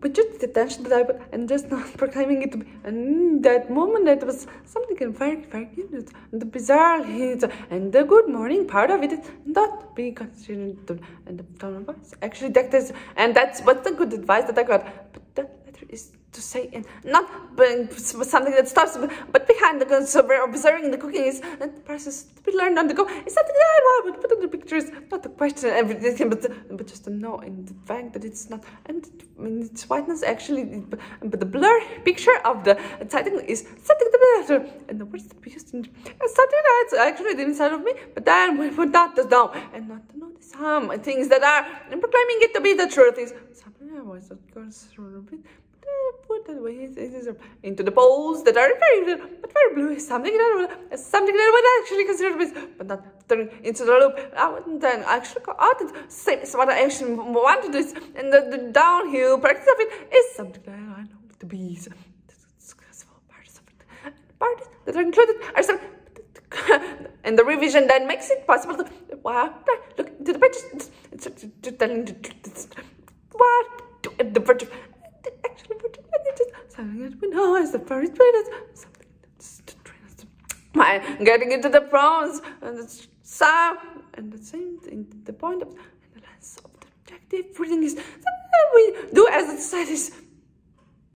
but just the attention that I put, and just not proclaiming it to be. And that moment, that was something very, very good, and the bizarre hit, and the good morning part of it is not be considered, and the tone of voice. Actually, that is, and that's what's the good advice that I got. But that letter is to say, and not something that stops, but behind the observing the cooking is the process to be learned on the go. It's something that I would put in the pictures, not to question everything, but just to know in the fact that it's not, and its whiteness actually, but the blur picture of the title is something better, and the words that we used in something that's actually the inside of me, but then we would not to know, and not to know some things that are, and proclaiming it to be the truth is something I was, of course, put that way into the poles that are very, but very blue is something that would actually consider this, but not turn into the loop. I wouldn't then actually go out and say so what I actually want to do is, and the downhill practice of it is something that I know to be so successful parts of it. Parts that are included are some, and the revision then makes it possible to look into the pages, telling the virtue. Actually, something that we know as the first trainers, something that's the trainers. Getting into the pros and the sound and the same thing. The point of and the lens of the objective reading is something that we do as a society.